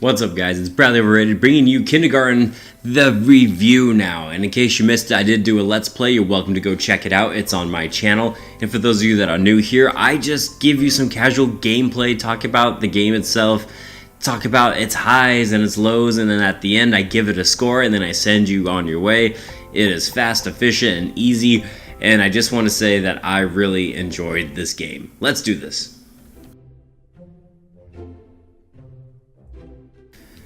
What's up, guys? It's Bradley Overrated, bringing you Kindergarten, the review now. And in case you missed it, I did do a Let's Play. You're welcome to go check it out. It's on my channel. And for those of you that are new here, I just give you some casual gameplay, talk about the game itself, talk about its highs and its lows, and then at the end, I give it a score, and then I send you on your way. It is fast, efficient, and easy. And I just want to say that I really enjoyed this game. Let's do this.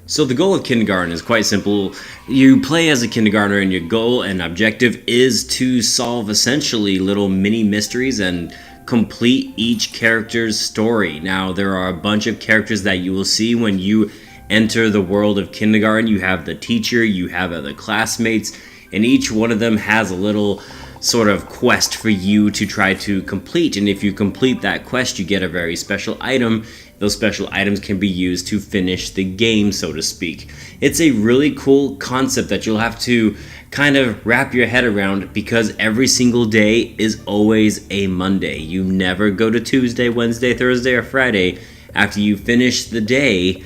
So the goal of kindergarten is quite simple. You play as a kindergartner and your goal and objective is to solve essentially little mini mysteries and complete each character's story. Now there are a bunch of characters that you will see when you enter the world of kindergarten. You have the teacher, you have other classmates, and each one of them has a little sort of quest for you to try to complete. And if you complete that quest, you get a very special item. Those special items can be used to finish the game, so to speak. It's a really cool concept that you'll have to kind of wrap your head around, because every single day is always a Monday. You never go to Tuesday, Wednesday, Thursday, or Friday. After you finish the day,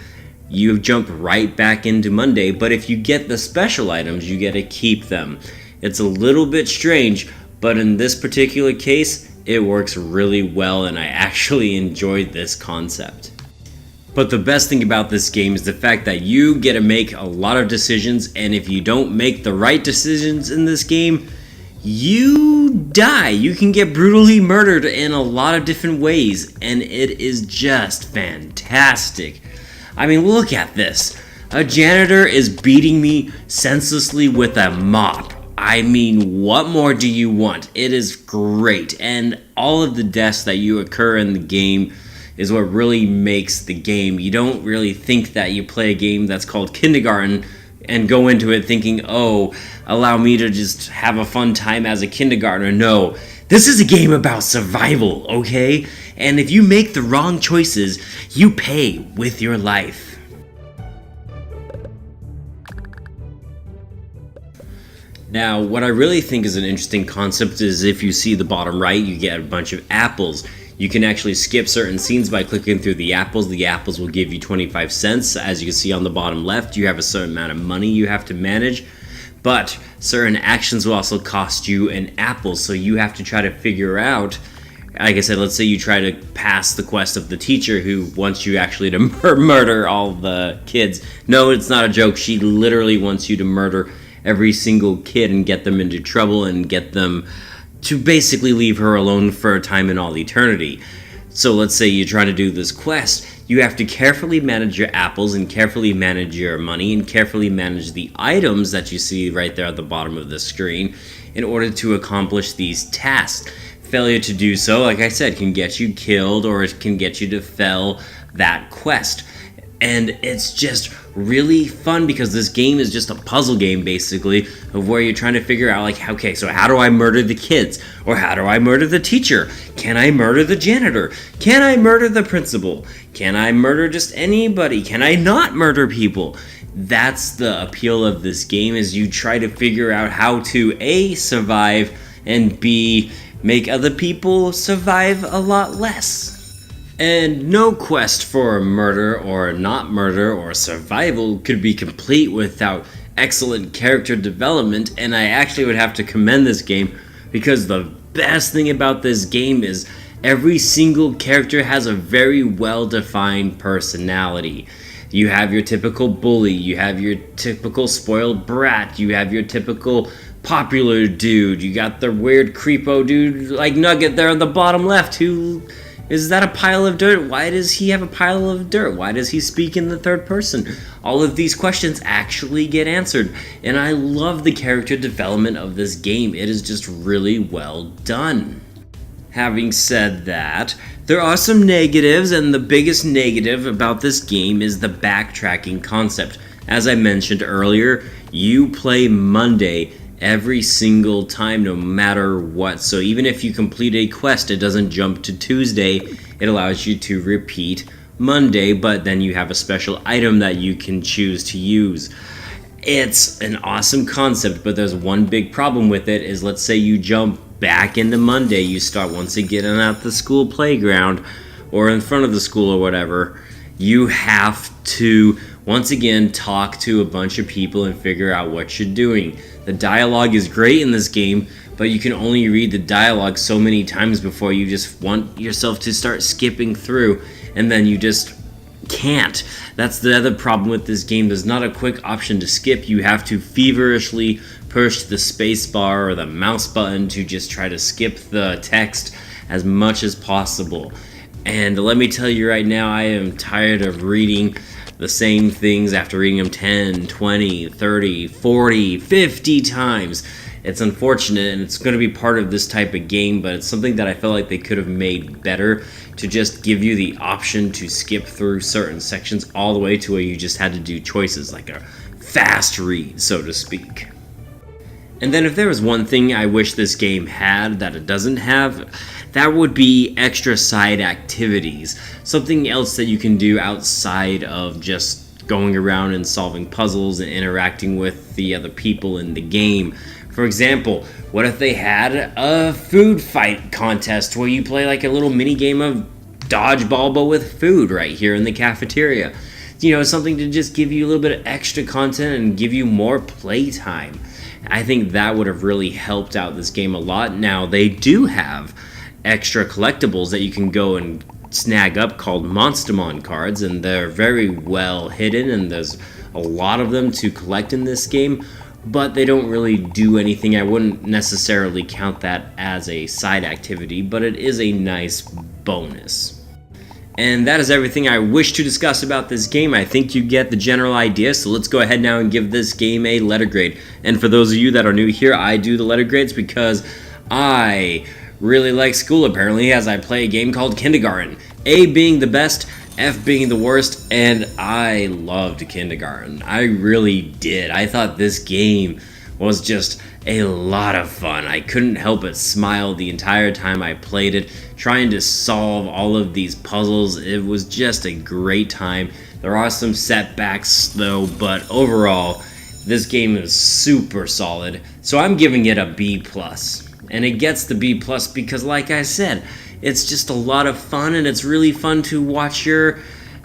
you jump right back into Monday. But if you get the special items, you get to keep them. It's a little bit strange, but in this particular case, it works really well, and I actually enjoyed this concept. But the best thing about this game is the fact that you get to make a lot of decisions, and if you don't make the right decisions in this game, you die. You can get brutally murdered in a lot of different ways, and it is just fantastic. I mean, look at this. A janitor is beating me senselessly with a mop. I mean, what more do you want? It is great, and all of the deaths that you occur in the game is what really makes the game. You don't really think that you play a game that's called Kindergarten and go into it thinking, oh, allow me to just have a fun time as a kindergartner. No, this is a game about survival, okay? And if you make the wrong choices, you pay with your life. Now, what I really think is an interesting concept is if you see the bottom right, you get a bunch of apples. You can actually skip certain scenes by clicking through the apples. The apples will give you 25 cents. As you can see on the bottom left, you have a certain amount of money you have to manage, but certain actions will also cost you an apple, so you have to try to figure out, like I said, let's say you try to pass the quest of the teacher who wants you actually to murder all the kids. No, it's not a joke. She literally wants you to murder every single kid and get them into trouble and get them to basically leave her alone for a time in all eternity. So let's say you're trying to do this quest. You have to carefully manage your apples and carefully manage your money and carefully manage the items that you see right there at the bottom of the screen in order to accomplish these tasks. Failure to do so, like I said, can get you killed, or it can get you to fail that quest. And it's just really fun because this game is just a puzzle game, basically, of where you're trying to figure out, like, okay, so how do I murder the kids? Or how do I murder the teacher? Can I murder the janitor? Can I murder the principal? Can I murder just anybody? Can I not murder people? That's the appeal of this game, is you try to figure out how to A, survive, and B, make other people survive a lot less. And no quest for murder or not murder or survival could be complete without excellent character development, and I actually would have to commend this game because the best thing about this game is every single character has a very well-defined personality. You have your typical bully, you have your typical spoiled brat, you have your typical popular dude, you got the weird creepo dude like Nugget there on the bottom left who... Is that a pile of dirt? Why does he have a pile of dirt? Why does he speak in the third person? All of these questions actually get answered, and I love the character development of this game. It is just really well done. Having said that, there are some negatives, and the biggest negative about this game is the backtracking concept. As I mentioned earlier, you play Monday every single time, no matter what. So even if you complete a quest, it doesn't jump to Tuesday. It allows you to repeat Monday, but then you have a special item that you can choose to use. It's an awesome concept, but there's one big problem with it, is let's say you jump back into Monday, you start once again at the school playground or in front of the school or whatever. You have to, once again, talk to a bunch of people and figure out what you're doing. The dialogue is great in this game, but you can only read the dialogue so many times before you just want yourself to start skipping through, and then you just can't. That's the other problem with this game. There's not a quick option to skip. You have to feverishly push the space bar or the mouse button to just try to skip the text as much as possible. And let me tell you right now, I am tired of reading the same things after reading them 10, 20, 30, 40, 50 times. It's unfortunate, and it's going to be part of this type of game, but it's something that I feel like they could have made better, to just give you the option to skip through certain sections all the way to where you just had to do choices, like a fast read, so to speak. And then if there was one thing I wish this game had that it doesn't have, that would be extra side activities. Something else that you can do outside of just going around and solving puzzles and interacting with the other people in the game. For example, what if they had a food fight contest where you play like a little mini game of dodgeball but with food right here in the cafeteria? You know, something to just give you a little bit of extra content and give you more playtime. I think that would have really helped out this game a lot. Now, they do have extra collectibles that you can go and snag up called Monstamon cards, and they're very well hidden, and there's a lot of them to collect in this game, but they don't really do anything. I wouldn't necessarily count that as a side activity, but it is a nice bonus. And that is everything I wish to discuss about this game. I think you get the general idea, so let's go ahead now and give this game a letter grade. And for those of you that are new here, I do the letter grades because I really like school apparently, as I play a game called Kindergarten. A being the best, F being the worst, and I loved Kindergarten. I really did. I thought this game was just a lot of fun. I couldn't help but smile the entire time I played it, trying to solve all of these puzzles. It was just a great time. There are some setbacks though, but overall, this game is super solid. So I'm giving it a B+. And it gets the B+ because, like I said, it's just a lot of fun, and it's really fun to watch your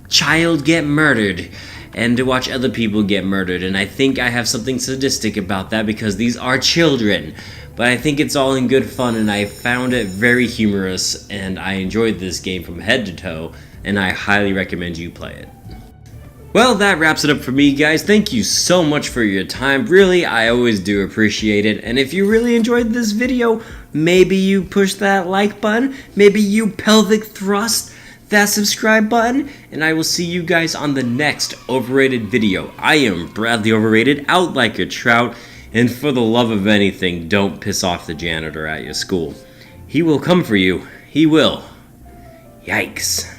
child get murdered and to watch other people get murdered. And I think I have something sadistic about that because these are children. But I think it's all in good fun, and I found it very humorous, and I enjoyed this game from head to toe, and I highly recommend you play it. Well, that wraps it up for me, guys. Thank you so much for your time. Really, I always do appreciate it. And if you really enjoyed this video, maybe you push that like button, maybe you pelvic thrust that subscribe button, and I will see you guys on the next Overrated video. I am Bradley Overrated, out like a trout, and for the love of anything, don't piss off the janitor at your school. He will come for you. He will. Yikes.